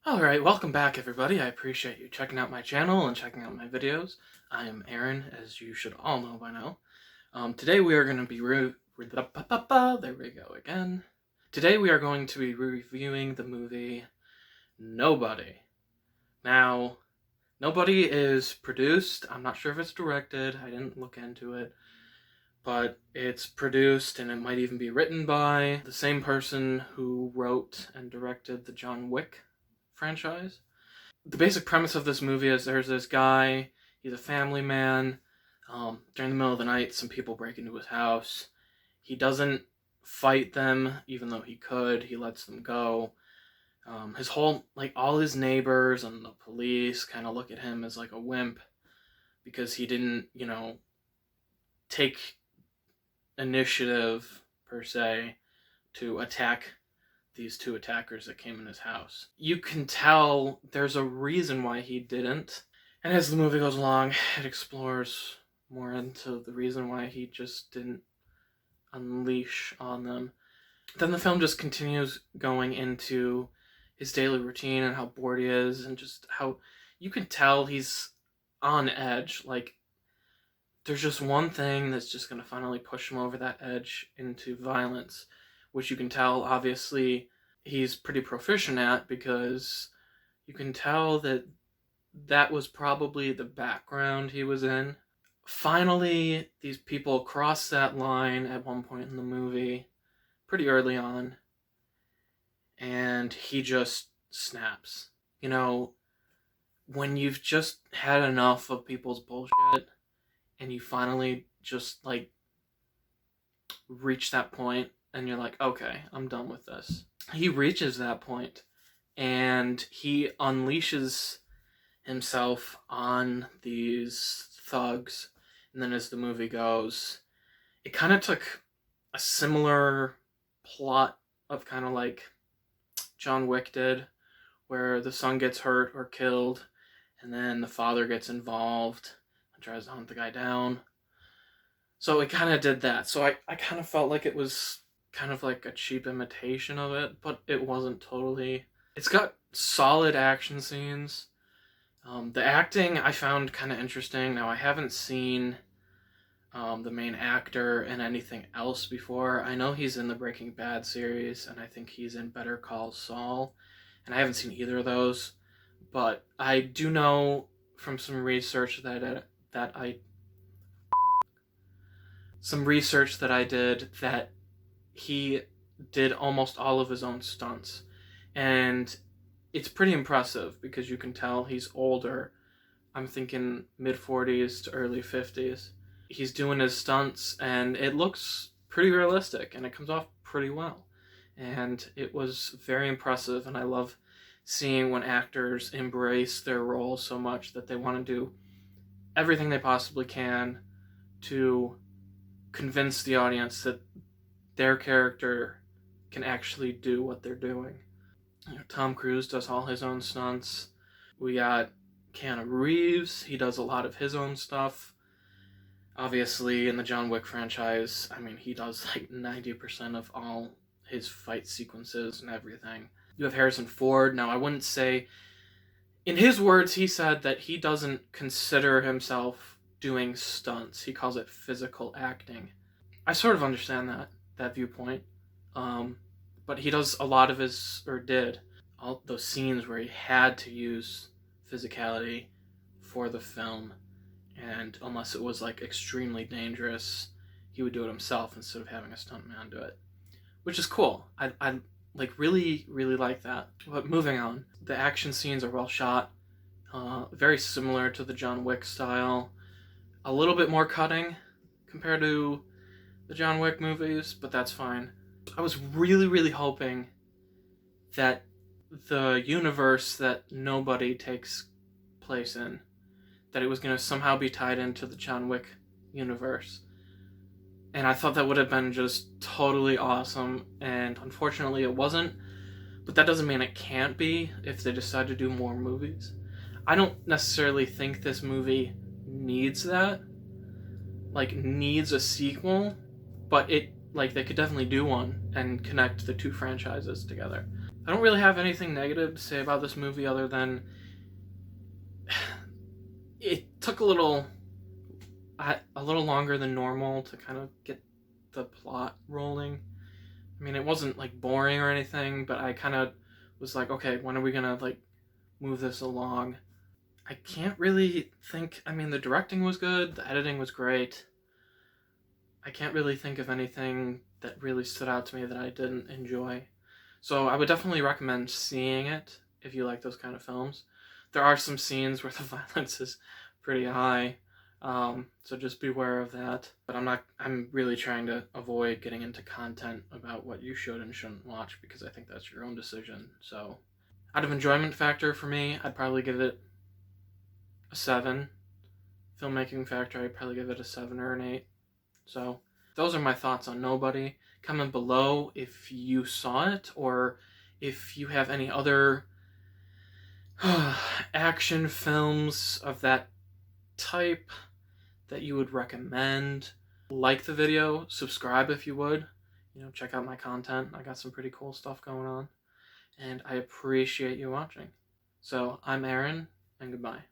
Alright, welcome back everybody. I appreciate you checking out my channel and checking out my videos. I am Aaron, as you should all know by now. Today we are going to be there we go again. Today we are going to be reviewing the movie Nobody. Now, Nobody is produced. I'm not sure if it's directed. I didn't look into it. But it's produced, and it might even be written by the same person who wrote and directed the John Wick franchise. The basic premise of this movie is there's this guy, he's a family man. During the middle of the night, some people break into his house. He doesn't fight them, even though he could. He lets them go. All his neighbors and the police kind of look at him as like a wimp because he didn't, take initiative, per se, to attack these two attackers that came in his house. You can tell there's a reason why he didn't. And as the movie goes along, it explores more into the reason why he just didn't unleash on them. Then the film just continues going into his daily routine and how bored he is, and just how you can tell he's on edge. Like, there's just one thing that's just going to finally push him over that edge into violence, which you can tell, obviously, he's pretty proficient at, because you can tell that that was probably the background he was in. Finally, these people cross that line at one point in the movie, pretty early on, and he just snaps. When you've just had enough of people's bullshit, and you finally just, reach that point, and you're like, okay, I'm done with this. He reaches that point, and he unleashes himself on these thugs. And then as the movie goes, it kind of took a similar plot of kind of like John Wick did, where the son gets hurt or killed, and then the father gets involved and tries to hunt the guy down. So it kind of did that. So I kind of felt like it was kind of like a cheap imitation of it, but it wasn't totally. It's got solid action scenes. The acting I found kind of interesting. Now, I haven't seen the main actor in anything else before. I know he's in the Breaking Bad series, and I think he's in Better Call Saul, and I haven't seen either of those. But I do know from some research that I did that he did almost all of his own stunts. And it's pretty impressive because you can tell he's older. I'm thinking mid-40s to early 50s. He's doing his stunts, and it looks pretty realistic, and it comes off pretty well. And it was very impressive, and I love seeing when actors embrace their roles so much that they want to do everything they possibly can to convince the audience that their character can actually do what they're doing. Tom Cruise does all his own stunts. We got Keanu Reeves. He does a lot of his own stuff. Obviously, in the John Wick franchise, he does like 90% of all his fight sequences and everything. You have Harrison Ford. Now, I wouldn't say... In his words, he said that he doesn't consider himself doing stunts. He calls it physical acting. I sort of understand that viewpoint. But he does a lot of did all those scenes where he had to use physicality for the film. And unless it was like extremely dangerous, he would do it himself instead of having a stuntman do it. Which is cool. I really, really like that. But moving on, the action scenes are well shot. Very similar to the John Wick style. A little bit more cutting compared to the John Wick movies, but that's fine. I was really, really hoping that the universe that Nobody takes place in, that it was going to somehow be tied into the John Wick universe. And I thought that would have been just totally awesome, and unfortunately it wasn't. But that doesn't mean it can't be if they decide to do more movies. I don't necessarily think this movie needs that. Needs a sequel, but they could definitely do one and connect the two franchises together. I don't really have anything negative to say about this movie other than it took a little longer than normal to kind of get the plot rolling. I mean, it wasn't like boring or anything, but I kind of was like, okay, when are we gonna like move this along? I can't really think. I mean, the directing was good, the editing was great. I can't really think of anything that really stood out to me that I didn't enjoy. So I would definitely recommend seeing it if you like those kind of films. There are some scenes where the violence is pretty high, so just beware of that. But I'm really trying to avoid getting into content about what you should and shouldn't watch because I think that's your own decision. So, out of enjoyment factor for me, I'd probably give it a 7. Filmmaking factor, I'd probably give it a 7 or an 8. So, those are my thoughts on Nobody. Comment below if you saw it or if you have any other action films of that type that you would recommend. Like the video, subscribe if you would. Check out my content. I got some pretty cool stuff going on. And I appreciate you watching. So, I'm Aaron, and goodbye.